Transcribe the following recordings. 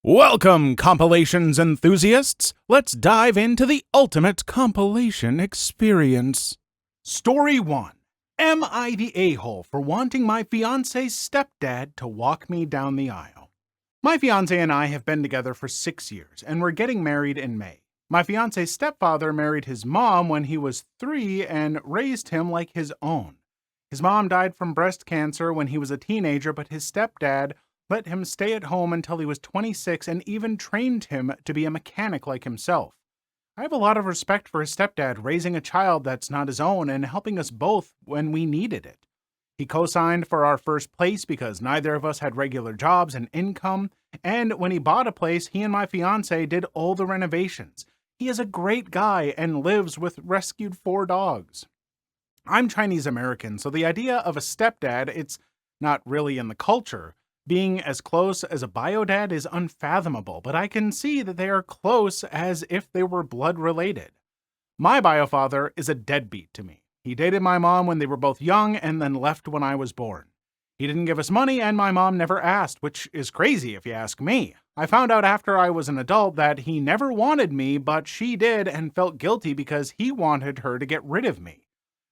Welcome, compilations enthusiasts! Let's dive into the ultimate compilation experience. Story 1. Am I the a-hole for wanting my fiancé's stepdad to walk me down the aisle? My fiancé and I have been together for 6 years, and we're getting married in May. My fiancé's stepfather married his mom when he was 3 and raised him like his own. His mom died from breast cancer when he was a teenager, but his stepdad let him stay at home until he was 26 and even trained him to be a mechanic like himself. I have a lot of respect for his stepdad raising a child that's not his own and helping us both when we needed it. He co-signed for our first place because neither of us had regular jobs and income, and when he bought a place, he and my fiancé did all the renovations. He is a great guy and lives with rescued 4 dogs. I'm Chinese American, so the idea of a stepdad, it's not really in the culture. Being as close as a bio-dad is unfathomable, but I can see that they are close as if they were blood-related. My bio-father is a deadbeat to me. He dated my mom when they were both young and then left when I was born. He didn't give us money and my mom never asked, which is crazy if you ask me. I found out after I was an adult that he never wanted me, but she did and felt guilty because he wanted her to get rid of me.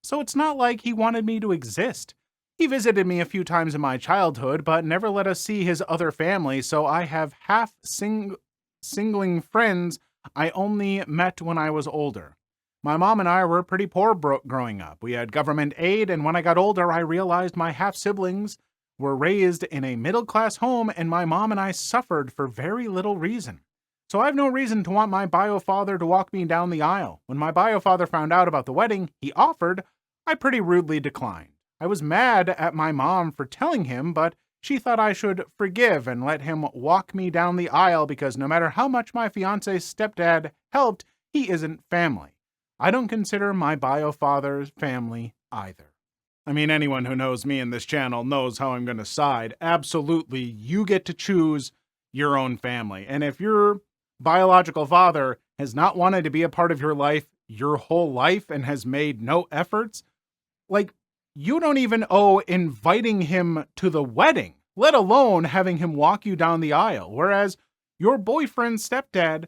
So it's not like he wanted me to exist. He visited me a few times in my childhood, but never let us see his other family, so I have singling friends I only met when I was older. My mom and I were pretty poor growing up. We had government aid, and when I got older, I realized my half-siblings were raised in a middle-class home, and my mom and I suffered for very little reason. So I have no reason to want my bio-father to walk me down the aisle. When my bio-father found out about the wedding he offered, I pretty rudely declined. I was mad at my mom for telling him, but she thought I should forgive and let him walk me down the aisle because no matter how much my fiance's stepdad helped, he isn't family. I don't consider my bio-father's family either. I mean, anyone who knows me in this channel knows how I'm going to side. Absolutely, you get to choose your own family. And if your biological father has not wanted to be a part of your life your whole life and has made no efforts, you don't even owe inviting him to the wedding, let alone having him walk you down the aisle, whereas your boyfriend's stepdad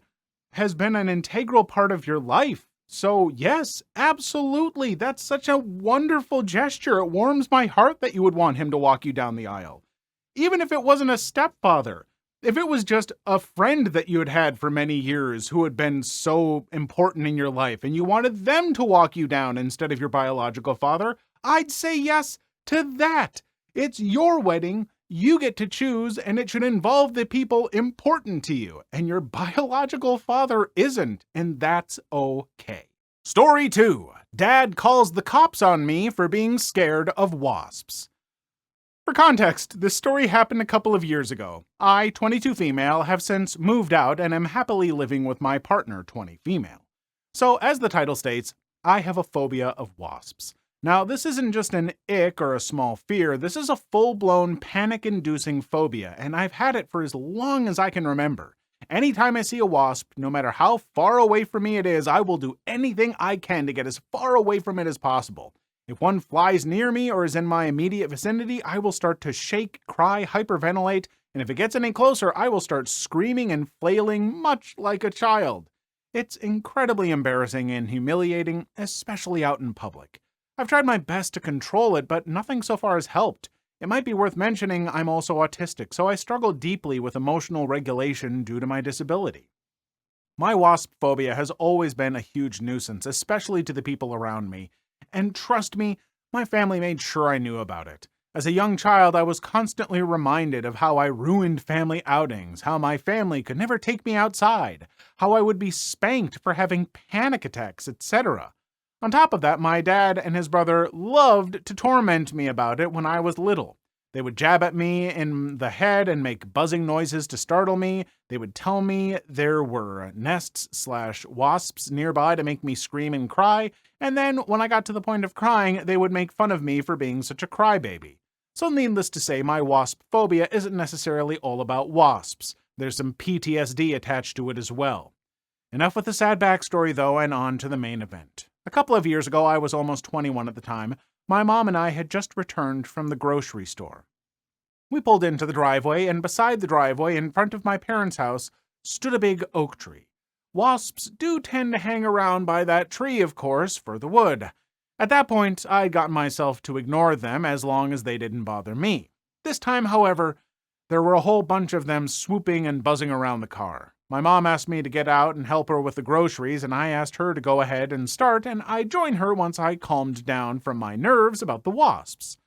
has been an integral part of your life. So yes, absolutely, that's such a wonderful gesture. It warms my heart that you would want him to walk you down the aisle. Even if it wasn't a stepfather, if it was just a friend that you had had for many years who had been so important in your life and you wanted them to walk you down instead of your biological father, I'd say yes to that. It's your wedding, you get to choose, and it should involve the people important to you, and your biological father isn't, and that's okay. Story 2. Dad calls the cops on me for being scared of wasps. For context, this story happened a couple of years ago. I, 22 female, have since moved out and am happily living with my partner, 20 female. So, as the title states, I have a phobia of wasps. Now, this isn't just an ick or a small fear, this is a full-blown panic-inducing phobia, and I've had it for as long as I can remember. Anytime I see a wasp, no matter how far away from me it is, I will do anything I can to get as far away from it as possible. If one flies near me or is in my immediate vicinity, I will start to shake, cry, hyperventilate, and if it gets any closer, I will start screaming and flailing much like a child. It's incredibly embarrassing and humiliating, especially out in public. I've tried my best to control it, but nothing so far has helped. It might be worth mentioning I'm also autistic, so I struggle deeply with emotional regulation due to my disability. My wasp phobia has always been a huge nuisance, especially to the people around me. And trust me, my family made sure I knew about it. As a young child, I was constantly reminded of how I ruined family outings, how my family could never take me outside, how I would be spanked for having panic attacks, etc. On top of that, my dad and his brother loved to torment me about it when I was little. They would jab at me in the head and make buzzing noises to startle me. They would tell me there were nests/wasps nearby to make me scream and cry, and then when I got to the point of crying, they would make fun of me for being such a crybaby. So needless to say, my wasp phobia isn't necessarily all about wasps. There's some PTSD attached to it as well. Enough with the sad backstory though, and on to the main event. A couple of years ago, I was almost 21 at the time, my mom and I had just returned from the grocery store. We pulled into the driveway, and beside the driveway, in front of my parents' house, stood a big oak tree. Wasps do tend to hang around by that tree, of course, for the wood. At that point, I'd gotten myself to ignore them as long as they didn't bother me. This time, however, there were a whole bunch of them swooping and buzzing around the car. My mom asked me to get out and help her with the groceries, and I asked her to go ahead and start, and I'd join her once I calmed down from my nerves about the wasps.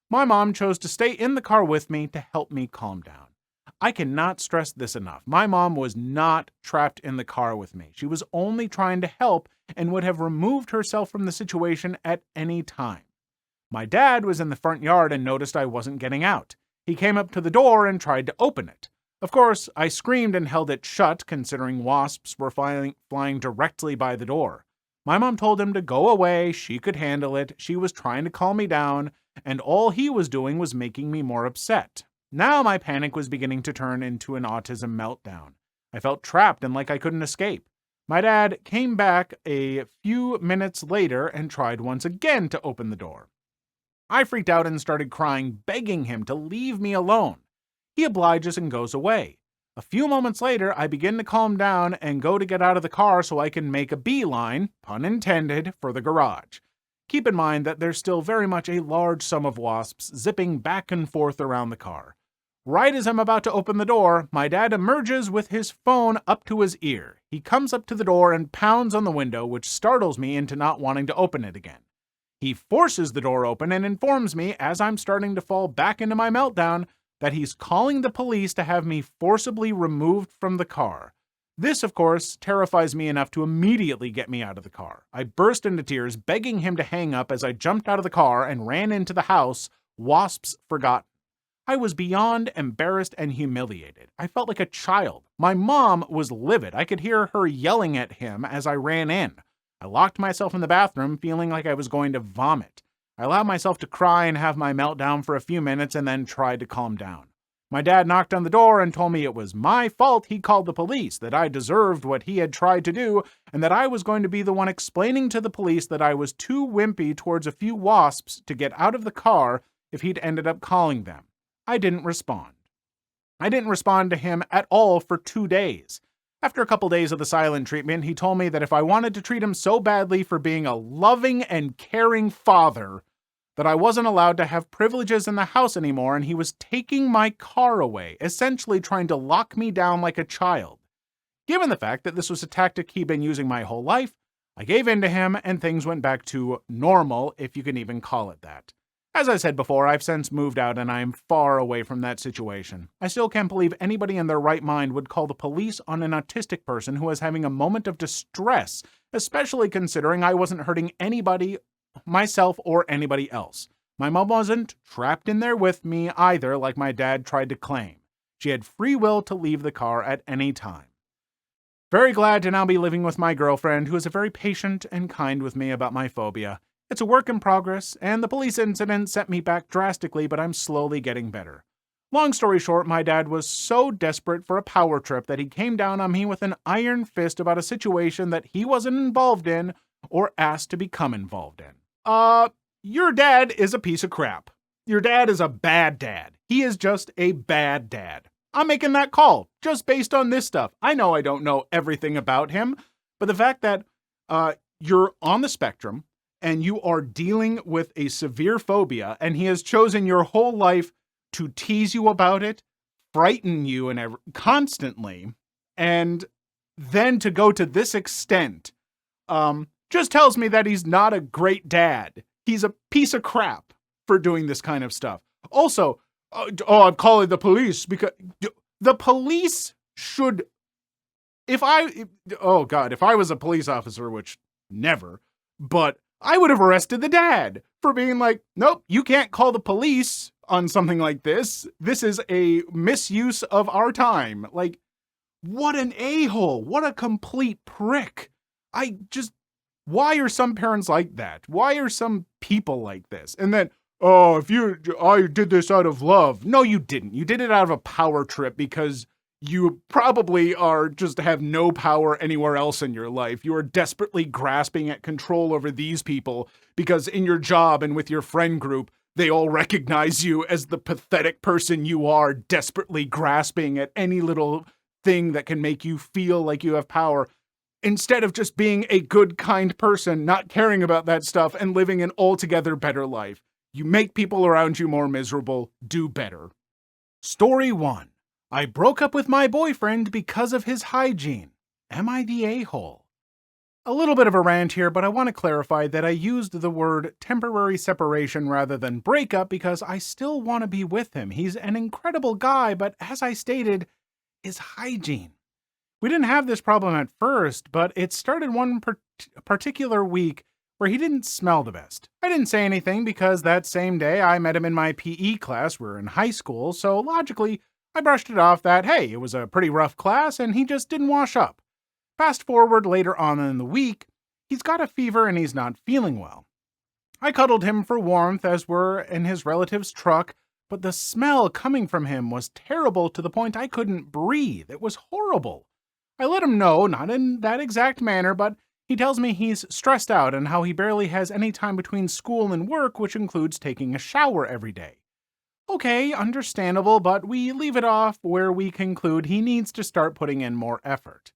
My mom chose to stay in the car with me to help me calm down. I cannot stress this enough. My mom was not trapped in the car with me. She was only trying to help and would have removed herself from the situation at any time. My dad was in the front yard and noticed I wasn't getting out. He came up to the door and tried to open it. Of course, I screamed and held it shut, considering wasps were flying directly by the door. My mom told him to go away, she could handle it, she was trying to calm me down, and all he was doing was making me more upset. Now my panic was beginning to turn into an autism meltdown. I felt trapped and like I couldn't escape. My dad came back a few minutes later and tried once again to open the door. I freaked out and started crying, begging him to leave me alone. He obliges and goes away. A few moments later, I begin to calm down and go to get out of the car so I can make a beeline, pun intended, for the garage. Keep in mind that there's still very much a large sum of wasps zipping back and forth around the car. Right as I'm about to open the door, my dad emerges with his phone up to his ear. He comes up to the door and pounds on the window, which startles me into not wanting to open it again. He forces the door open and informs me, as I'm starting to fall back into my meltdown, that he's calling the police to have me forcibly removed from the car. This, of course, terrifies me enough to immediately get me out of the car. I burst into tears, begging him to hang up as I jumped out of the car and ran into the house, wasps forgotten. I was beyond embarrassed and humiliated. I felt like a child. My mom was livid. I could hear her yelling at him as I ran in. I locked myself in the bathroom, feeling like I was going to vomit. I allowed myself to cry and have my meltdown for a few minutes and then tried to calm down. My dad knocked on the door and told me it was my fault he called the police, that I deserved what he had tried to do, and that I was going to be the one explaining to the police that I was too wimpy towards a few wasps to get out of the car if he'd ended up calling them. I didn't respond. I didn't respond to him at all for 2 days. After a couple days of the silent treatment, he told me that if I wanted to treat him so badly for being a loving and caring father, that I wasn't allowed to have privileges in the house anymore, and he was taking my car away, essentially trying to lock me down like a child. Given the fact that this was a tactic he'd been using my whole life, I gave in to him and things went back to normal, if you can even call it that. As I said before, I've since moved out and I'm far away from that situation. I still can't believe anybody in their right mind would call the police on an autistic person who was having a moment of distress, especially considering I wasn't hurting anybody, myself or anybody else. My mom wasn't trapped in there with me either, like my dad tried to claim. She had free will to leave the car at any time. Very glad to now be living with my girlfriend, who is very patient and kind with me about my phobia. It's a work in progress, and the police incident set me back drastically, but I'm slowly getting better. Long story short, my dad was so desperate for a power trip that he came down on me with an iron fist about a situation that he wasn't involved in or asked to become involved in. Your dad is a piece of crap. Your dad is a bad dad. He is just a bad dad. I'm making that call, just based on this stuff. I know I don't know everything about him, but the fact that you're on the spectrum, and you are dealing with a severe phobia, and he has chosen your whole life to tease you about it, frighten you constantly, and then to go to this extent, just tells me that he's not a great dad. He's a piece of crap for doing this kind of stuff. Also, I'm calling the police because the police should, if I was a police officer, which never, but I would have arrested the dad for being like, nope, you can't call the police on something like this. This is a misuse of our time. Like, what an a-hole. What a complete prick. Why are some parents like that? Why are some people like this? And then, I did this out of love. No, you didn't. You did it out of a power trip because you probably have no power anywhere else in your life. You are desperately grasping at control over these people because in your job and with your friend group, They all recognize you as the pathetic person you are, desperately grasping at any little thing that can make you feel like you have power, instead of just being a good, kind person, not caring about that stuff, and living an altogether better life. You make people around you more miserable. Do better. Story 1. I broke up with my boyfriend because of his hygiene. Am I the a-hole? A little bit of a rant here, but I want to clarify that I used the word temporary separation rather than breakup because I still want to be with him. He's an incredible guy, but as I stated, his hygiene. We didn't have this problem at first, but it started one particular week where he didn't smell the best. I didn't say anything because that same day I met him in my PE class. We were in high school, so logically I brushed it off that, hey, it was a pretty rough class and he just didn't wash up. Fast forward later on in the week, he's got a fever and he's not feeling well. I cuddled him for warmth as we're in his relative's truck, but the smell coming from him was terrible to the point I couldn't breathe. It was horrible. I let him know, not in that exact manner, but he tells me he's stressed out and how he barely has any time between school and work, which includes taking a shower every day. Okay, understandable, but we leave it off where we conclude he needs to start putting in more effort.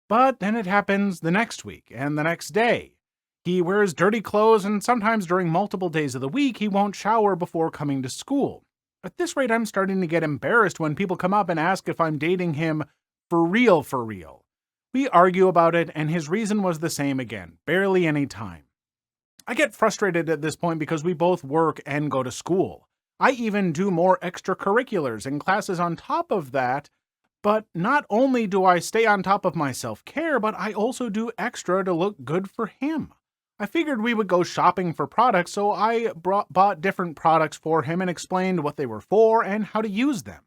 But then it happens the next week and the next day. He wears dirty clothes and sometimes during multiple days of the week he won't shower before coming to school. At this rate, I'm starting to get embarrassed when people come up and ask if I'm dating him for real for real. We argue about it and his reason was the same again, barely any time. I get frustrated at this point because we both work and go to school. I even do more extracurriculars and classes on top of that. But not only do I stay on top of my self-care, but I also do extra to look good for him. I figured we would go shopping for products, so I bought different products for him and explained what they were for and how to use them.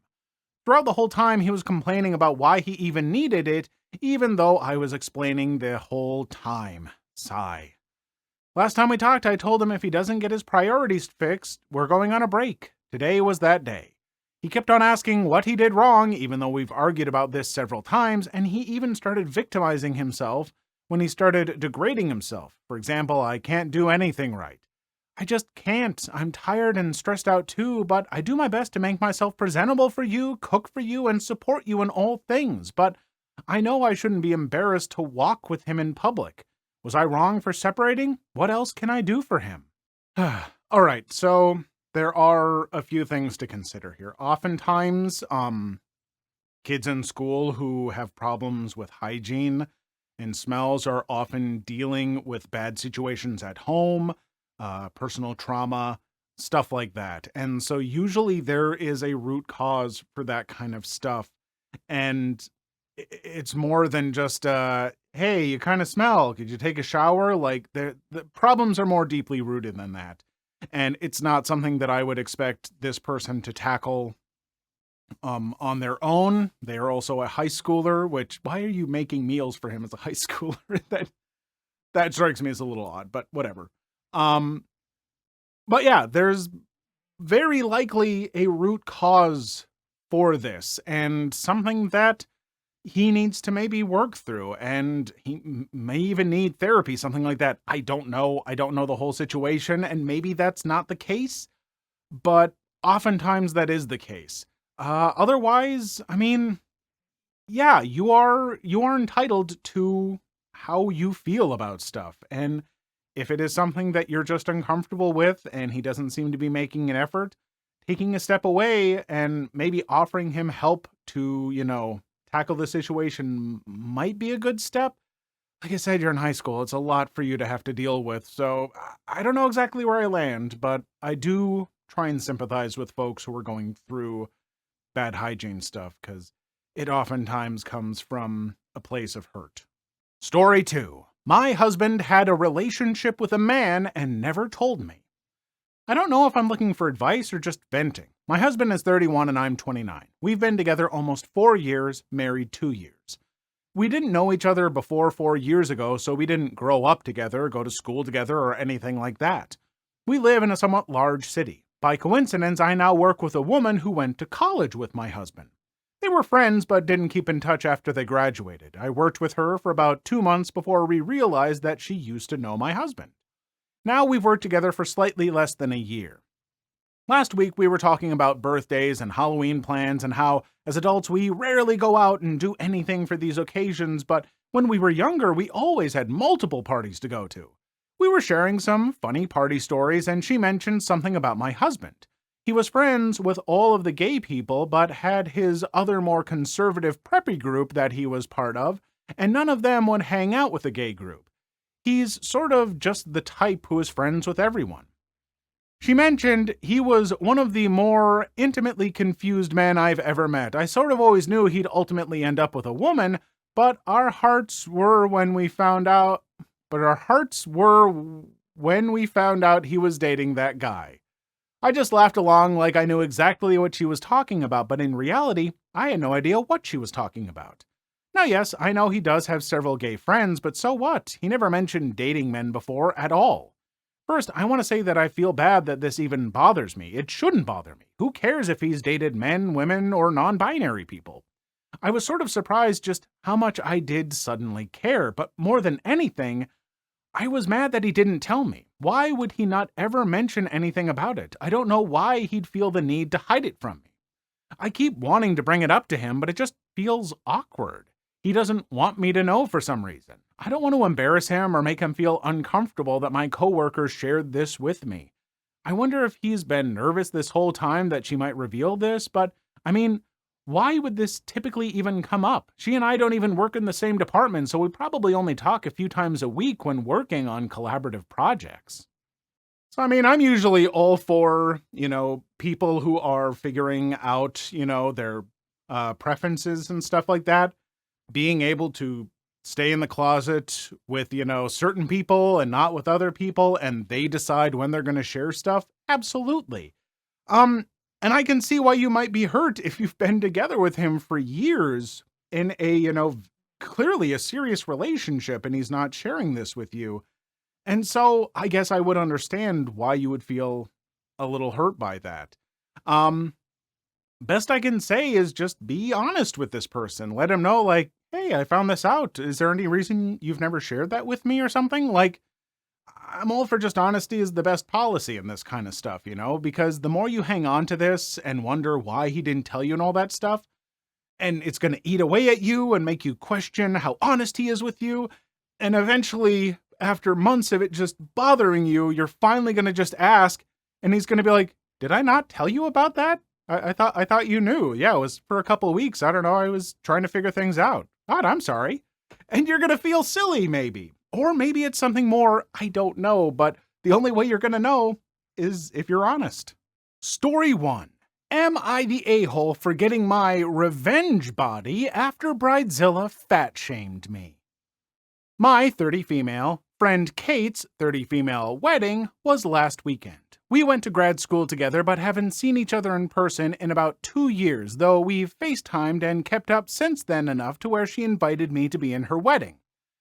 Throughout the whole time, he was complaining about why he even needed it, even though I was explaining the whole time. Sigh. Last time we talked, I told him if he doesn't get his priorities fixed, we're going on a break. Today was that day. He kept on asking what he did wrong, even though we've argued about this several times, and he even started victimizing himself when he started degrading himself. For example, I can't do anything right. I just can't. I'm tired and stressed out too, but I do my best to make myself presentable for you, cook for you, and support you in all things. But I know I shouldn't be embarrassed to walk with him in public. Was I wrong for separating? What else can I do for him? All right, so there are a few things to consider here. Oftentimes, kids in school who have problems with hygiene and smells are often dealing with bad situations at home, personal trauma, stuff like that. And so usually there is a root cause for that kind of stuff. And it's more than just, hey, you kind of smell. Could you take a shower? Like the problems are more deeply rooted than that. And it's not something that I would expect this person to tackle on their own. They are also a high schooler, which, why are you making meals for him as a high schooler? that strikes me as a little odd, but whatever. But yeah, there's very likely a root cause for this and something that he needs to maybe work through, and he may even need therapy, something like that. I don't know. I don't know the whole situation, and maybe that's not the case, but oftentimes that is the case. Otherwise, I mean, yeah, you are entitled to how you feel about stuff, and if it is something that you're just uncomfortable with and he doesn't seem to be making an effort, taking a step away and maybe offering him help to, tackle the situation might be a good step. Like I said, you're in high school. It's a lot for you to have to deal with. So I don't know exactly where I land, but I do try and sympathize with folks who are going through bad hygiene stuff because it oftentimes comes from a place of hurt. Story 2. My husband had a relationship with a man and never told me. I don't know if I'm looking for advice or just venting. My husband is 31 and I'm 29. We've been together almost 4 years, married 2 years. We didn't know each other before 4 years ago, so we didn't grow up together, go to school together, or anything like that. We live in a somewhat large city. By coincidence, I now work with a woman who went to college with my husband. They were friends but didn't keep in touch after they graduated. I worked with her for about 2 months before we realized that she used to know my husband. Now we've worked together for slightly less than a year. Last week we were talking about birthdays and Halloween plans and how, as adults, we rarely go out and do anything for these occasions, but when we were younger, we always had multiple parties to go to. We were sharing some funny party stories, and she mentioned something about my husband. He was friends with all of the gay people, but had his other more conservative preppy group that he was part of, and none of them would hang out with the gay group. He's sort of just the type who is friends with everyone. She mentioned he was one of the more intimately confused men I've ever met. I sort of always knew he'd ultimately end up with a woman, but our hearts were when we found out he was dating that guy. I just laughed along like I knew exactly what she was talking about, but in reality, I had no idea what she was talking about. Now, yes, I know he does have several gay friends, but so what? He never mentioned dating men before at all. First, I want to say that I feel bad that this even bothers me. It shouldn't bother me. Who cares if he's dated men, women, or non-binary people? I was sort of surprised just how much I did suddenly care, but more than anything, I was mad that he didn't tell me. Why would he not ever mention anything about it? I don't know why he'd feel the need to hide it from me. I keep wanting to bring it up to him, but it just feels awkward. He doesn't want me to know for some reason. I don't want to embarrass him or make him feel uncomfortable that my coworkers shared this with me. I wonder if he's been nervous this whole time that she might reveal this, but, why would this typically even come up? She and I don't even work in the same department, so we probably only talk a few times a week when working on collaborative projects. So, I'm usually all for, people who are figuring out, their preferences and stuff like that. Being able to stay in the closet with, certain people and not with other people, and they decide when they're going to share stuff. Absolutely. And I can see why you might be hurt if you've been together with him for years in a, clearly a serious relationship and he's not sharing this with you. And so I guess I would understand why you would feel a little hurt by that. Best I can say is just be honest with this person. Let him know, like, hey, I found this out. Is there any reason you've never shared that with me or something? Like, I'm all for just honesty is the best policy in this kind of stuff, because the more you hang on to this and wonder why he didn't tell you and all that stuff, and it's going to eat away at you and make you question how honest he is with you. And eventually, after months of it just bothering you, you're finally going to just ask, and he's going to be like, did I not tell you about that? I thought you knew. Yeah, it was for a couple of weeks. I don't know. I was trying to figure things out. God, I'm sorry. And you're going to feel silly, maybe. Or maybe it's something more. I don't know. But the only way you're going to know is if you're honest. Story 1. Am I the a-hole for getting my revenge body after Bridezilla fat-shamed me? My 30 female friend Kate's 30 female wedding was last weekend. We went to grad school together but haven't seen each other in person in about 2 years, though we've FaceTimed and kept up since then enough to where she invited me to be in her wedding.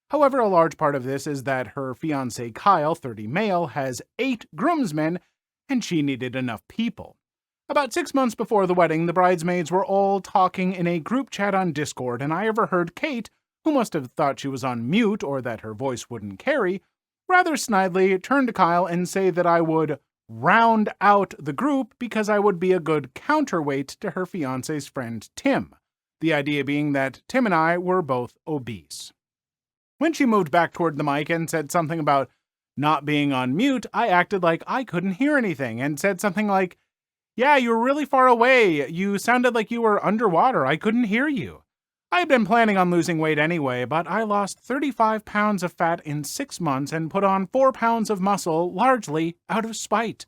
However, a large part of this is that her fiancé Kyle, 30 male, has 8 groomsmen, and she needed enough people. About 6 months before the wedding, the bridesmaids were all talking in a group chat on Discord, and I overheard Kate, who must have thought she was on mute or that her voice wouldn't carry, rather snidely turn to Kyle and say that I would round out the group because I would be a good counterweight to her fiancé's friend Tim, the idea being that Tim and I were both obese. When she moved back toward the mic and said something about not being on mute, I acted like I couldn't hear anything and said something like, yeah, you were really far away. You sounded like you were underwater. I couldn't hear you. I had been planning on losing weight anyway, but I lost 35 pounds of fat in 6 months and put on 4 pounds of muscle, largely out of spite.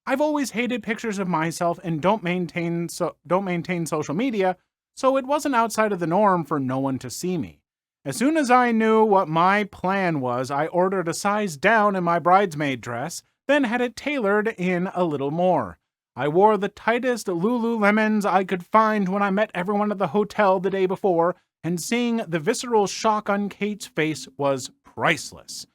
I've always hated pictures of myself and don't maintain social media, so it wasn't outside of the norm for no one to see me. As soon as I knew what my plan was, I ordered a size down in my bridesmaid dress, then had it tailored in a little more. I wore the tightest Lululemons I could find when I met everyone at the hotel the day before, and seeing the visceral shock on Kate's face was priceless.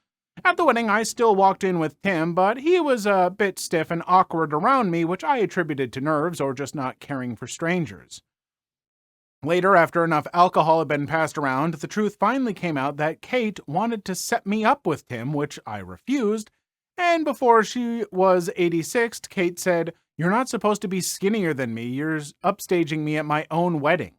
At the wedding, I still walked in with Tim, but he was a bit stiff and awkward around me, which I attributed to nerves or just not caring for strangers. Later, after enough alcohol had been passed around, the truth finally came out that Kate wanted to set me up with Tim, which I refused, and before she was 86th, Kate said, You're not supposed to be skinnier than me. You're upstaging me at my own wedding.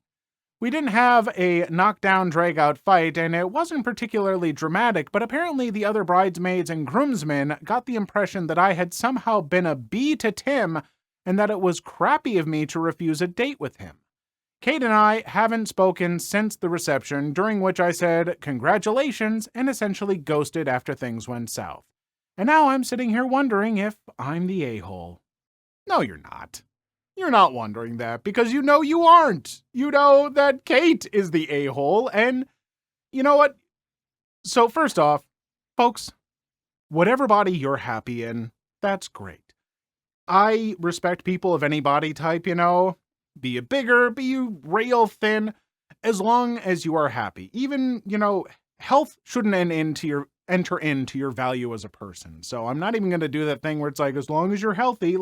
We didn't have a knockdown, drag-out fight, and it wasn't particularly dramatic, but apparently the other bridesmaids and groomsmen got the impression that I had somehow been a bee to Tim and that it was crappy of me to refuse a date with him. Kate and I haven't spoken since the reception, during which I said congratulations and essentially ghosted after things went south. And now I'm sitting here wondering if I'm the a-hole. No, you're not. You're not wondering that because you know you aren't. You know that Kate is the a-hole, and you know what? So first off, folks, whatever body you're happy in, that's great. I respect people of any body type, be you bigger, be you rail thin, as long as you are happy. Even, health shouldn't enter into your value as a person. So I'm not even going to do that thing where it's like, as long as you're healthy,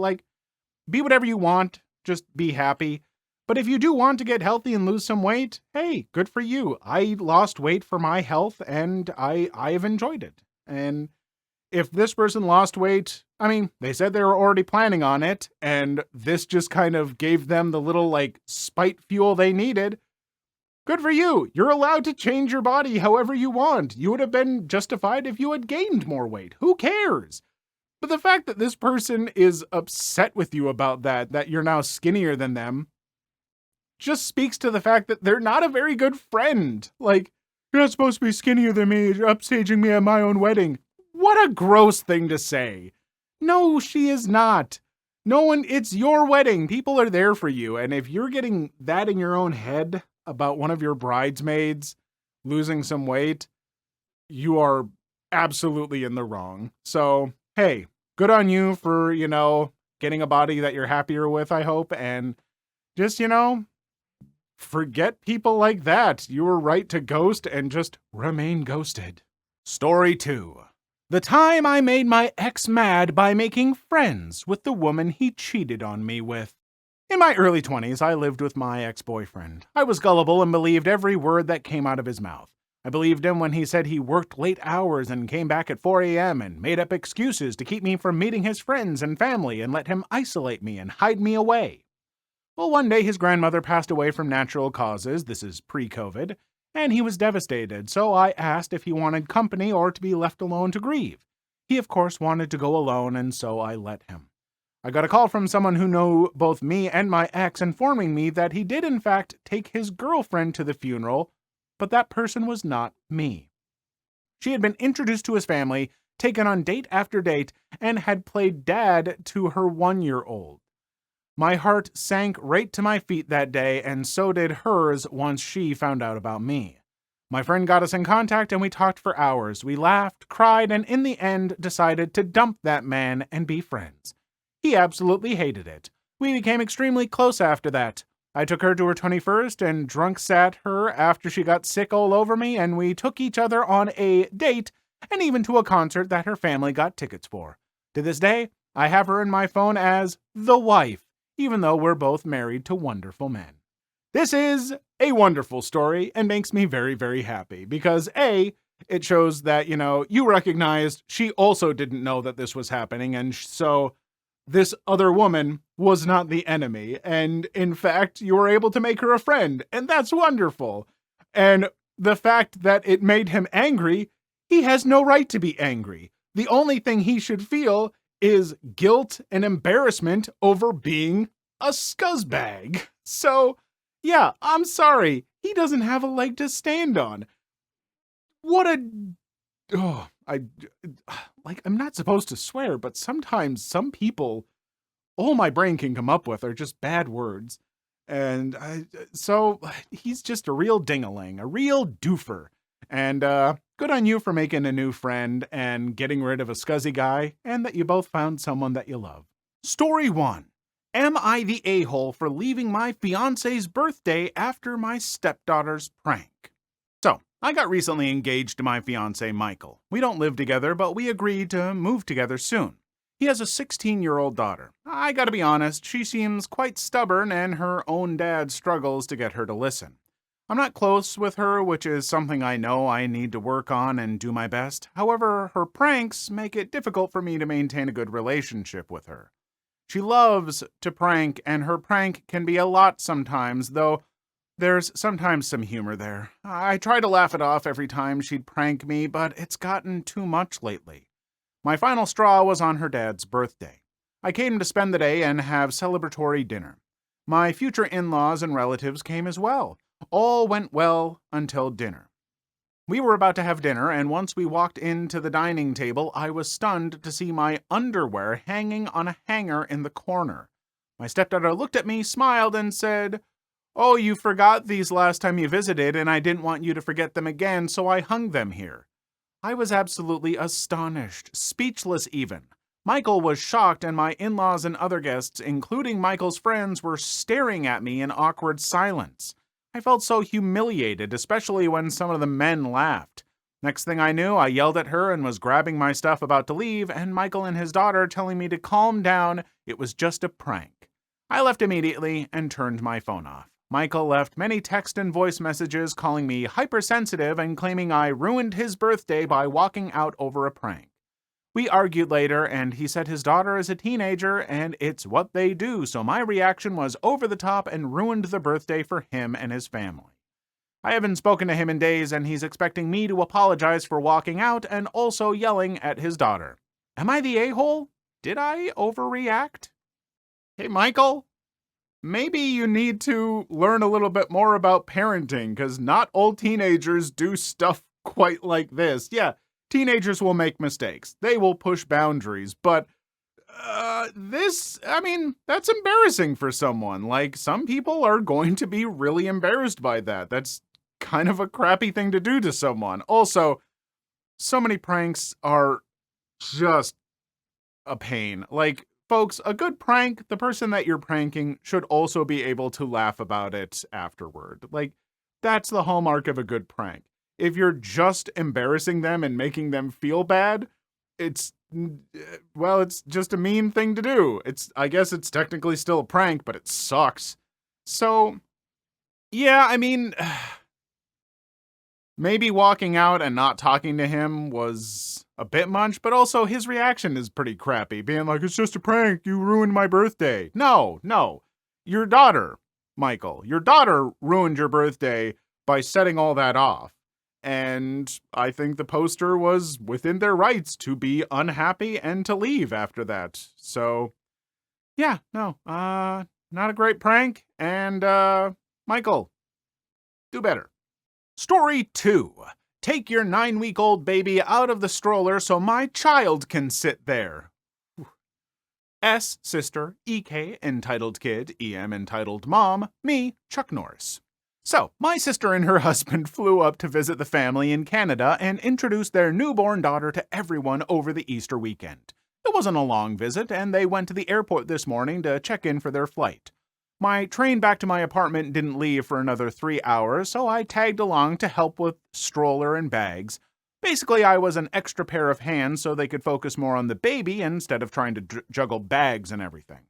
be whatever you want, just be happy. But if you do want to get healthy and lose some weight, hey, good for you. I lost weight for my health and I've enjoyed it. And if this person lost weight, they said they were already planning on it, and this just kind of gave them the little, spite fuel they needed. Good for you. You're allowed to change your body however you want. You would have been justified if you had gained more weight. Who cares? But the fact that this person is upset with you about that you're now skinnier than them, just speaks to the fact that they're not a very good friend. You're not supposed to be skinnier than me. You're upstaging me at my own wedding. What a gross thing to say. No, she is not. No one, it's your wedding. People are there for you. And if you're getting that in your own head about one of your bridesmaids losing some weight, you are absolutely in the wrong. So, hey, good on you for, getting a body that you're happier with, I hope. And just, forget people like that. You were right to ghost and just remain ghosted. Story 2. The time I made my ex mad by making friends with the woman he cheated on me with. In my early 20s, I lived with my ex-boyfriend. I was gullible and believed every word that came out of his mouth. I believed him when he said he worked late hours and came back at 4 a.m. and made up excuses to keep me from meeting his friends and family and let him isolate me and hide me away. Well, one day his grandmother passed away from natural causes, this is pre-COVID, and he was devastated, so I asked if he wanted company or to be left alone to grieve. He, of course, wanted to go alone, and so I let him. I got a call from someone who knew both me and my ex informing me that he did, in fact, take his girlfriend to the funeral, but that person was not me. She had been introduced to his family, taken on date after date, and had played dad to her 1-year-old. My heart sank right to my feet that day, and so did hers once she found out about me. My friend got us in contact, and we talked for hours. We laughed, cried, and in the end decided to dump that man and be friends. He absolutely hated it. We became extremely close after that. I took her to her 21st and drunk sat her after she got sick all over me, and we took each other on a date and even to a concert that her family got tickets for. To this day, I have her in my phone as the wife, even though we're both married to wonderful men. This is a wonderful story and makes me very, very happy because A, it shows that, you recognized she also didn't know that this was happening, and so this other woman was not the enemy, and in fact, you were able to make her a friend, and that's wonderful. And the fact that it made him angry, he has no right to be angry. The only thing he should feel is guilt and embarrassment over being a scuzzbag. So, yeah, I'm sorry. He doesn't have a leg to stand on. What a... Oh, I'm not supposed to swear, but sometimes some people, all my brain can come up with are just bad words. And so he's just a real ding-a-ling, a real doofer. And good on you for making a new friend and getting rid of a scuzzy guy, and that you both found someone that you love. Story 1. Am I the a-hole for leaving my fiancé's birthday after my stepdaughter's prank? So, I got recently engaged to my fiancé, Michael. We don't live together, but we agreed to move together soon. He has a 16-year-old daughter. I gotta be honest, she seems quite stubborn and her own dad struggles to get her to listen. I'm not close with her, which is something I know I need to work on and do my best. However, her pranks make it difficult for me to maintain a good relationship with her. She loves to prank, and her prank can be a lot sometimes, though there's sometimes some humor there. I try to laugh it off every time she'd prank me, but it's gotten too much lately. My final straw was on her dad's birthday. I came to spend the day and have celebratory dinner. My future in-laws and relatives came as well. All went well until dinner. We were about to have dinner, and once we walked into the dining table, I was stunned to see my underwear hanging on a hanger in the corner. My stepdaughter looked at me, smiled, and said, "Oh, you forgot these last time you visited, and I didn't want you to forget them again, so I hung them here." I was absolutely astonished, speechless even. Michael was shocked, and my in-laws and other guests, including Michael's friends, were staring at me in awkward silence. I felt so humiliated, especially when some of the men laughed. Next thing I knew, I yelled at her and was grabbing my stuff about to leave, and Michael and his daughter telling me to calm down, it was just a prank. I left immediately and turned my phone off. Michael left many text and voice messages calling me hypersensitive and claiming I ruined his birthday by walking out over a prank. We argued later, and he said his daughter is a teenager and it's what they do, so my reaction was over the top and ruined the birthday for him and his family. I haven't spoken to him in days, and he's expecting me to apologize for walking out and also yelling at his daughter. Am I the a-hole? Did I overreact? Hey, Michael, maybe you need to learn a little bit more about parenting, because not all teenagers do stuff quite like this. Yeah, teenagers will make mistakes. They will push boundaries, but that's embarrassing for someone. Like, some people are going to be really embarrassed by that. That's kind of a crappy thing to do to someone. Also, so many pranks are just a pain. Like, folks, a good prank, the person that you're pranking should also be able to laugh about it afterward. Like, that's the hallmark of a good prank. If you're just embarrassing them and making them feel bad, it's just a mean thing to do. I guess it's technically still a prank, but it sucks. So, yeah, maybe walking out and not talking to him was a bit much, but also his reaction is pretty crappy, being like, "It's just a prank, you ruined my birthday." No. Your daughter, Michael, your daughter ruined your birthday by setting all that off. And I think the poster was within their rights to be unhappy and to leave after that. So, yeah, no, not a great prank. And, Michael, do better. Story 2. Take your 9-week-old baby out of the stroller so my child can sit there. S, sister, EK, entitled kid, EM, entitled mom, me, Chuck Norris. So, my sister and her husband flew up to visit the family in Canada and introduced their newborn daughter to everyone over the Easter weekend. It wasn't a long visit, and they went to the airport this morning to check in for their flight. My train back to my apartment didn't leave for another 3 hours, so I tagged along to help with stroller and bags. Basically, I was an extra pair of hands so they could focus more on the baby instead of trying to juggle bags and everything.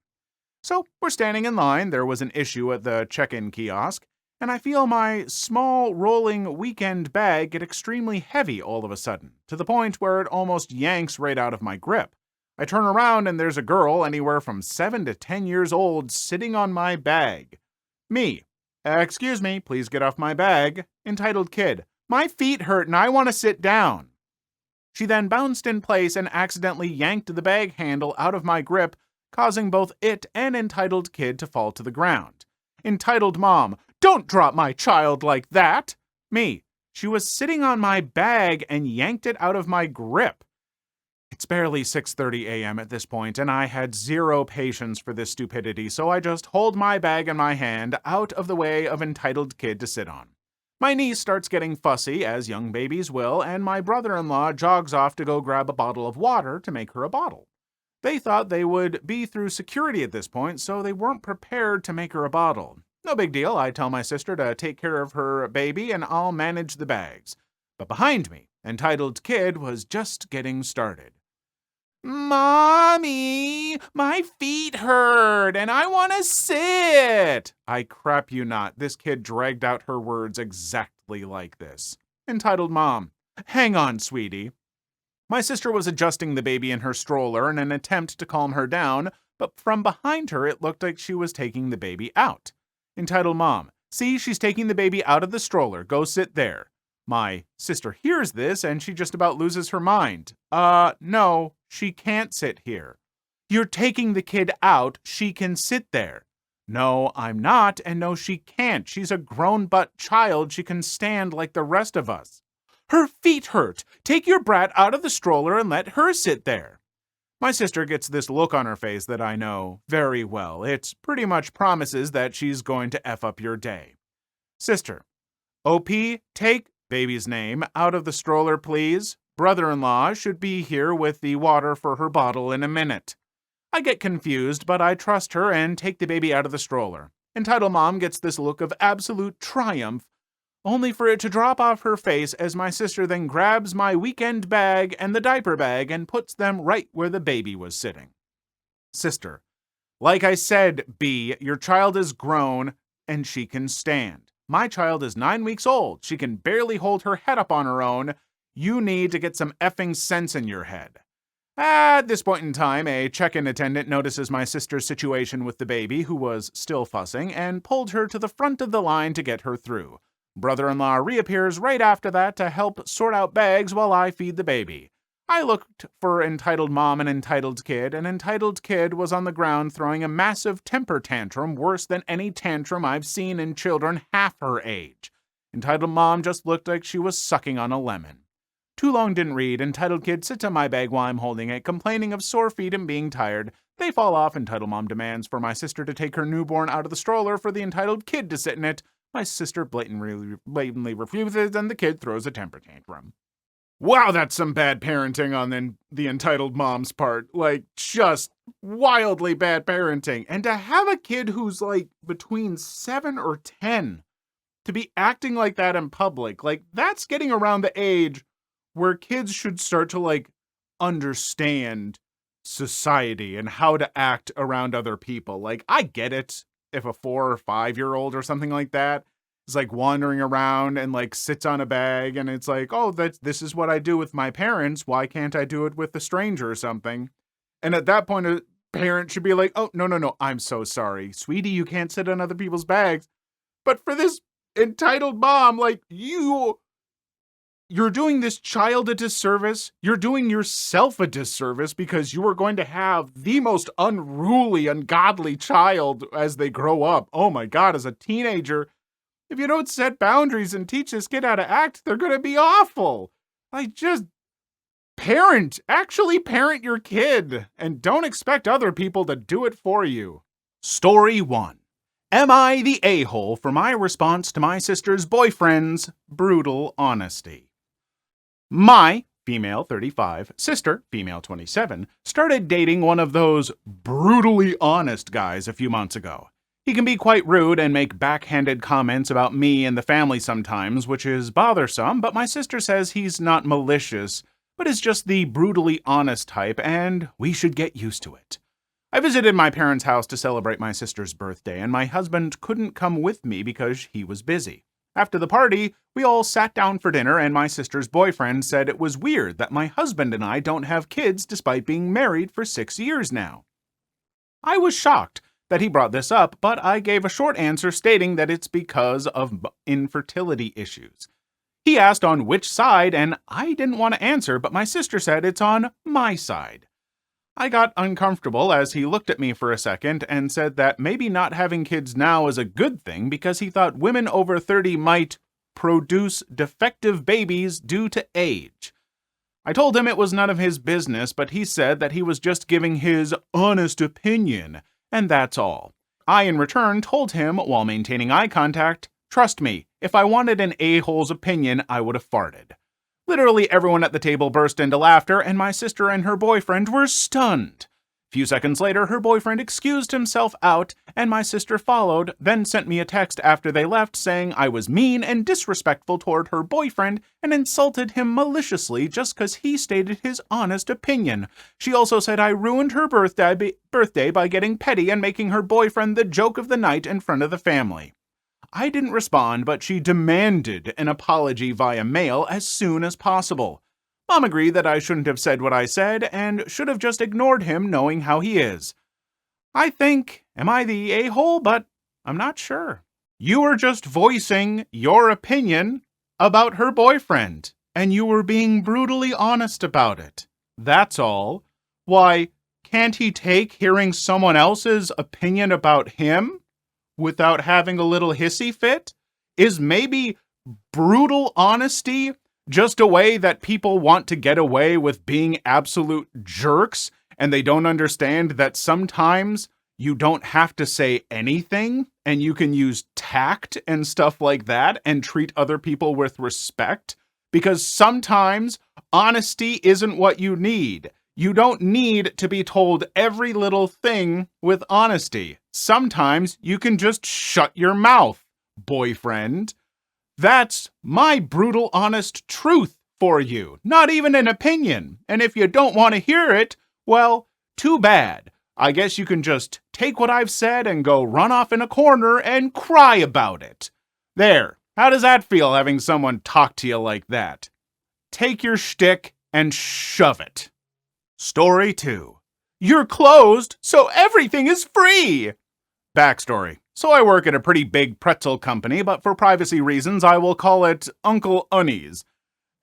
So, we're standing in line. There was an issue at the check-in kiosk, and I feel my small rolling weekend bag get extremely heavy all of a sudden, to the point where it almost yanks right out of my grip. I turn around and there's a girl anywhere from 7 to 10 years old sitting on my bag. Me. "Excuse me, please get off my bag." Entitled kid. "My feet hurt and I want to sit down." She then bounced in place and accidentally yanked the bag handle out of my grip, causing both it and entitled kid to fall to the ground. Entitled mom. "Don't drop my child like that." Me. "She was sitting on my bag and yanked it out of my grip." It's barely 6:30 a.m. at this point, and I had zero patience for this stupidity, so I just hold my bag in my hand out of the way of entitled kid to sit on. My niece starts getting fussy, as young babies will, and my brother-in-law jogs off to go grab a bottle of water to make her a bottle. They thought they would be through security at this point, so they weren't prepared to make her a bottle. No big deal, I tell my sister to take care of her baby and I'll manage the bags. But behind me, entitled kid was just getting started. "Mommy, my feet hurt and I want to sit." I crap you not, this kid dragged out her words exactly like this. Entitled mom. "Hang on, sweetie." My sister was adjusting the baby in her stroller in an attempt to calm her down, but from behind her it looked like she was taking the baby out. Entitled Mom, see, she's taking the baby out of the stroller. Go sit there. My sister hears this and she just about loses her mind. No, she can't sit here. You're taking the kid out. She can sit there. No, I'm not, and no, she can't. She's a grown-butt child. She can stand like the rest of us. Her feet hurt. Take your brat out of the stroller and let her sit there. My sister gets this look on her face that I know very well. It pretty much promises that she's going to F up your day. Sister, OP, take baby's name out of the stroller, please. Brother-in-law should be here with the water for her bottle in a minute. I get confused, but I trust her and take the baby out of the stroller. Entitled Mom gets this look of absolute triumph, only for it to drop off her face as my sister then grabs my weekend bag and the diaper bag and puts them right where the baby was sitting. Sister, like I said, B, your child is grown and she can stand. My child is 9 weeks old. She can barely hold her head up on her own. You need to get some effing sense in your head. At this point in time, a check-in attendant notices my sister's situation with the baby, who was still fussing, and pulled her to the front of the line to get her through. Brother-in-law reappears right after that to help sort out bags while I feed the baby. I looked for Entitled Mom and Entitled Kid, and Entitled Kid was on the ground throwing a massive temper tantrum worse than any tantrum I've seen in children half her age. Entitled Mom just looked like she was sucking on a lemon. Too long didn't read. Entitled Kid sits on my bag while I'm holding it, complaining of sore feet and being tired. They fall off. Entitled Mom demands for my sister to take her newborn out of the stroller for the Entitled Kid to sit in it. My sister blatantly refuses, and the kid throws a temper tantrum. Wow, that's some bad parenting on the Entitled Mom's part. Like, just wildly bad parenting. And to have a kid who's like between 7 or 10 to be acting like that in public, like, that's getting around the age where kids should start to, like, understand society and how to act around other people. Like, I get it if a 4 or 5-year-old or something like that is, like, wandering around and, like, sits on a bag and it's like, oh, this is what I do with my parents. Why can't I do it with a stranger or something? And at that point, a parent should be like, oh, no, I'm so sorry. Sweetie, you can't sit on other people's bags. But for this entitled mom, like, you're doing this child a disservice. You're doing yourself a disservice because you are going to have the most unruly, ungodly child as they grow up. Oh my God, as a teenager, if you don't set boundaries and teach this kid how to act, they're going to be awful. Like, just actually parent your kid and don't expect other people to do it for you. Story 1. Am I the a-hole for my response to my sister's boyfriend's brutal honesty? My, female 35, sister, female 27, started dating one of those brutally honest guys a few months ago. He can be quite rude and make backhanded comments about me and the family sometimes, which is bothersome, but my sister says he's not malicious, but is just the brutally honest type, and we should get used to it. I visited my parents' house to celebrate my sister's birthday, and my husband couldn't come with me because he was busy. After the party, we all sat down for dinner, and my sister's boyfriend said it was weird that my husband and I don't have kids despite being married for 6 years now. I was shocked that he brought this up, but I gave a short answer stating that it's because of infertility issues. He asked on which side, and I didn't want to answer, but my sister said it's on my side. I got uncomfortable as he looked at me for a second and said that maybe not having kids now is a good thing because he thought women over 30 might produce defective babies due to age. I told him it was none of his business, but he said that he was just giving his honest opinion, and that's all. I, in return, told him, while maintaining eye contact, trust me, if I wanted an a-hole's opinion, I would have farted. Literally everyone at the table burst into laughter, and my sister and her boyfriend were stunned. A few seconds later, her boyfriend excused himself out, and my sister followed, then sent me a text after they left saying I was mean and disrespectful toward her boyfriend and insulted him maliciously just because he stated his honest opinion. She also said I ruined her birthday by getting petty and making her boyfriend the joke of the night in front of the family. I didn't respond, but she demanded an apology via mail as soon as possible. Mom agreed that I shouldn't have said what I said and should have just ignored him knowing how he is. I think, am I the a-hole? But I'm not sure. You were just voicing your opinion about her boyfriend, and you were being brutally honest about it. That's all. Why, can't he take hearing someone else's opinion about him without having a little hissy fit? Is maybe brutal honesty just a way that people want to get away with being absolute jerks, and they don't understand that sometimes you don't have to say anything and you can use tact and stuff like that and treat other people with respect? Because sometimes honesty isn't what you need. You don't need to be told every little thing with honesty. Sometimes you can just shut your mouth, boyfriend. That's my brutal honest truth for you, not even an opinion. And if you don't want to hear it, well, too bad. I guess you can just take what I've said and go run off in a corner and cry about it. There, how does that feel, having someone talk to you like that? Take your shtick and shove it. Story 2. You're closed, so everything is free! Backstory. So I work at a pretty big pretzel company, but for privacy reasons, I will call it Uncle Unnies.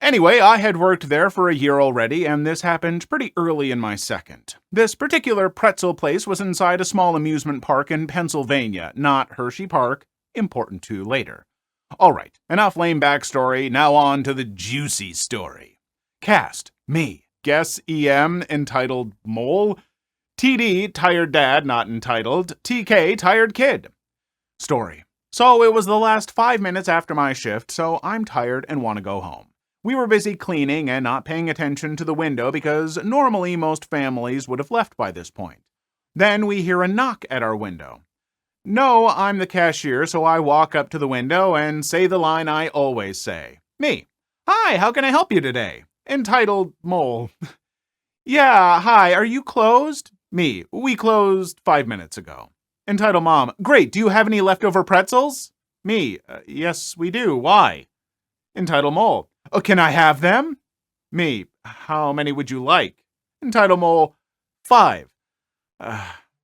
Anyway, I had worked there for a year already, and this happened pretty early in my second. This particular pretzel place was inside a small amusement park in Pennsylvania, not Hershey Park, important to later. Alright, enough lame backstory, now on to the juicy story. Cast, me, guess EM, entitled Mole, TD, tired dad, not entitled, TK, tired kid. Story. So it was the last 5 minutes after my shift, so I'm tired and want to go home. We were busy cleaning and not paying attention to the window because normally most families would have left by this point. Then we hear a knock at our window. No, I'm the cashier, so I walk up to the window and say the line I always say. Me. Hi, how can I help you today? Entitled Mole. Yeah, hi, are you closed? Me. We closed 5 minutes ago. Entitled Mom. Great, do you have any leftover pretzels? Me. Yes, we do. Why? Entitled Mole. Oh, can I have them? Me. How many would you like? Entitled Mole. 5.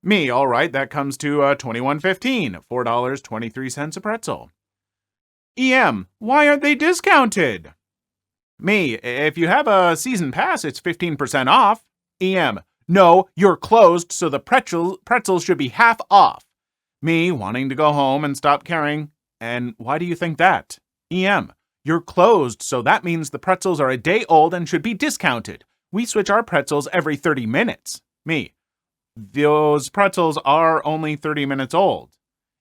Me. All right, that comes to $21.15, $4.23 a pretzel. EM. Why aren't they discounted? Me. If you have a season pass, it's 15% off. EM. No, you're closed, so the pretzels should be half off. Me. Wanting to go home and stop caring. And why do you think that? EM. You're closed, so that means the pretzels are a day old and should be discounted. We switch our pretzels every 30 minutes. Me. Those pretzels are only 30 minutes old.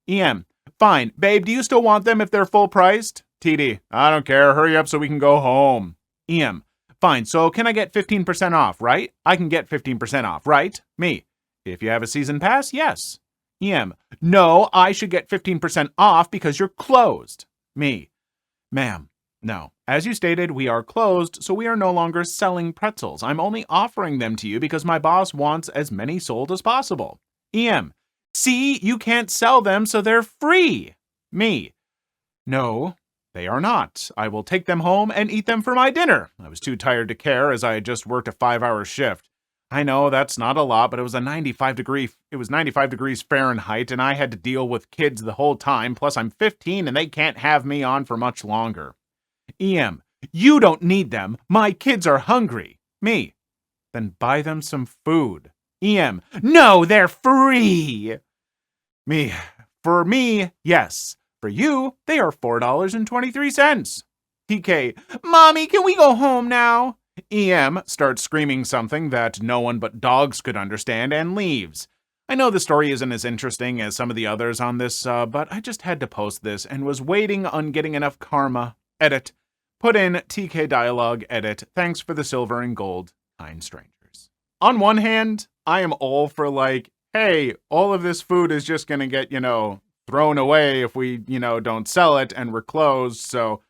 EM. Fine. Babe, do you still want them if they're full priced? TD. I don't care. Hurry up so we can go home. EM. Fine. So can I get 15% off, right? I can get 15% off, right? Me. If you have a season pass, yes. EM. No, I should get 15% off because you're closed. Me. Ma'am. No. As you stated, we are closed, so we are no longer selling pretzels. I'm only offering them to you because my boss wants as many sold as possible. EM. See, you can't sell them, so they're free. Me. No, they are not. I will take them home and eat them for my dinner. I was too tired to care as I had just worked a 5-hour shift. I know that's not a lot, but it was 95 degrees Fahrenheit, and I had to deal with kids the whole time, plus I'm 15 and they can't have me on for much longer. EM. You don't need them. My kids are hungry. Me. Then buy them some food. EM. No, they're free. Me. For me, yes. For you, they are $4.23. TK. Mommy, can we go home now? EM starts screaming something that no one but dogs could understand and leaves. I know the story isn't as interesting as some of the others on this, but I just had to post this and was waiting on getting enough karma. Edit. Put in TK dialogue, edit. Thanks for the silver and gold, kind strangers. On one hand, I am all for like, hey, all of this food is just gonna get, thrown away if we, don't sell it and we're closed, so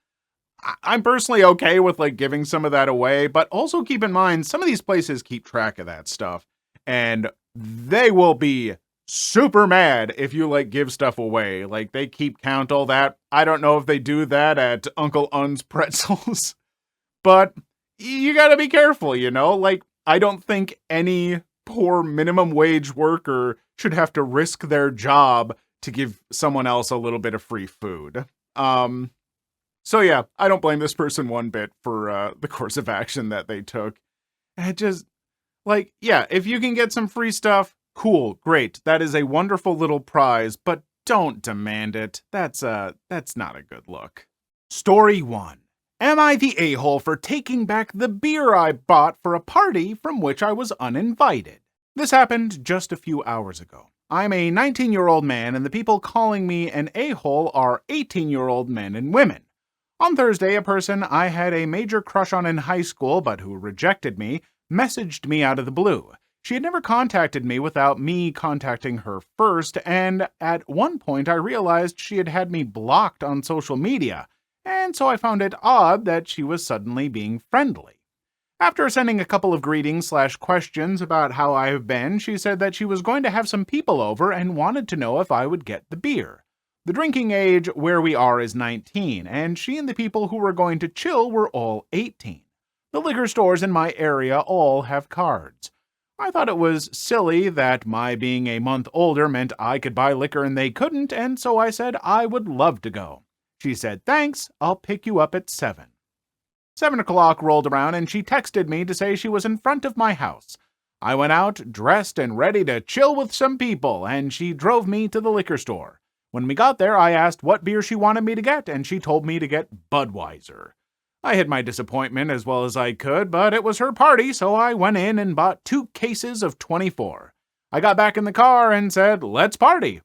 I'm personally okay with like giving some of that away, but also keep in mind, some of these places keep track of that stuff, and they will be super mad if you like give stuff away. Like they keep count all that. I don't know if they do that at Uncle Un's Pretzels, but you gotta be careful, like I don't think any poor minimum wage worker should have to risk their job to give someone else a little bit of free food. So yeah, I don't blame this person one bit for the course of action that they took. And it just, like, yeah, if you can get some free stuff, cool, great. That is a wonderful little prize, but don't demand it. That's not a good look. Story 1. Am I the a-hole for taking back the beer I bought for a party from which I was uninvited? This happened just a few hours ago. I'm a 19-year-old man, and the people calling me an a-hole are 18-year-old men and women. On Thursday, a person I had a major crush on in high school, but who rejected me, messaged me out of the blue. She had never contacted me without me contacting her first, and at one point I realized she had had me blocked on social media, and so I found it odd that she was suddenly being friendly. After sending a couple of greetings/questions about how I have been, she said that she was going to have some people over and wanted to know if I would get the beer. The drinking age where we are is 19, and she and the people who were going to chill were all 18. The liquor stores in my area all have cards. I thought it was silly that my being a month older meant I could buy liquor and they couldn't, and so I said I would love to go. She said, "Thanks, I'll pick you up at 7. 7 o'clock rolled around and she texted me to say she was in front of my house. I went out, dressed and ready to chill with some people, and she drove me to the liquor store. When we got there, I asked what beer she wanted me to get, and she told me to get Budweiser. I hid my disappointment as well as I could, but it was her party, so I went in and bought 2 cases of 24. I got back in the car and said, "Let's party."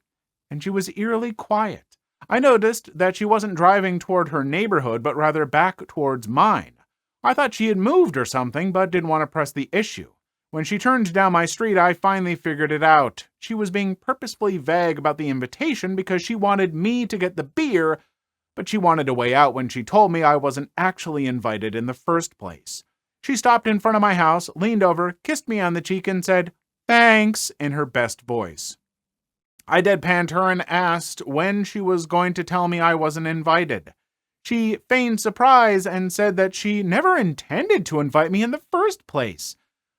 And she was eerily quiet. I noticed that she wasn't driving toward her neighborhood, but rather back towards mine. I thought she had moved or something, but didn't want to press the issue. When she turned down my street, I finally figured it out. She was being purposefully vague about the invitation because she wanted me to get the beer, but she wanted a way out when she told me I wasn't actually invited in the first place. She stopped in front of my house, leaned over, kissed me on the cheek, and said, "Thanks," in her best voice. I deadpanned her and asked when she was going to tell me I wasn't invited. She feigned surprise and said that she never intended to invite me in the first place.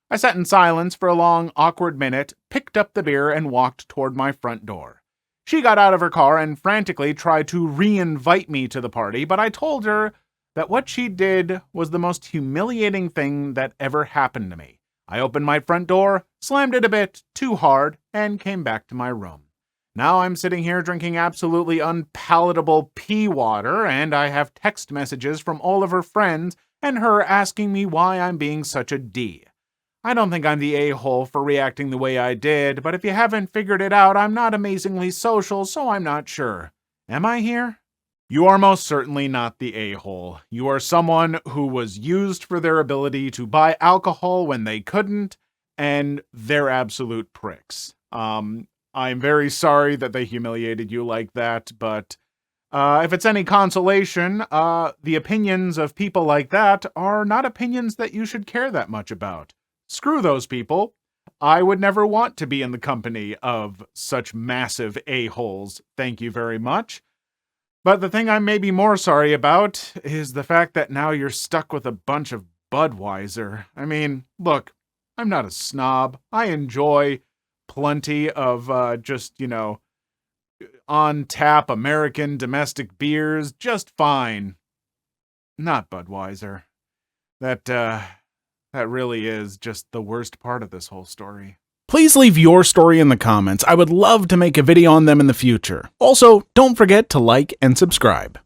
I sat in silence for a long, awkward minute, picked up the beer, and walked toward my front door. She got out of her car and frantically tried to re-invite me to the party, but I told her that what she did was the most humiliating thing that ever happened to me. I opened my front door, slammed it a bit too hard, and came back to my room. Now I'm sitting here drinking absolutely unpalatable pea water, and I have text messages from all of her friends and her asking me why I'm being such a D. I don't think I'm the a-hole for reacting the way I did, but if you haven't figured it out, I'm not amazingly social, so I'm not sure. Am I here? You are most certainly not the a-hole. You are someone who was used for their ability to buy alcohol when they couldn't, and they're absolute pricks. I'm very sorry that they humiliated you like that, but if it's any consolation, the opinions of people like that are not opinions that you should care that much about. Screw those people. I would never want to be in the company of such massive a-holes. Thank you very much. But the thing I'm maybe more sorry about is the fact that now you're stuck with a bunch of Budweiser. I mean, look, I'm not a snob. I enjoy plenty of just, on tap American domestic beers, just fine. Not Budweiser. That really is just the worst part of this whole story. Please leave your story in the comments. I would love to make a video on them in the future. Also, don't forget to like and subscribe.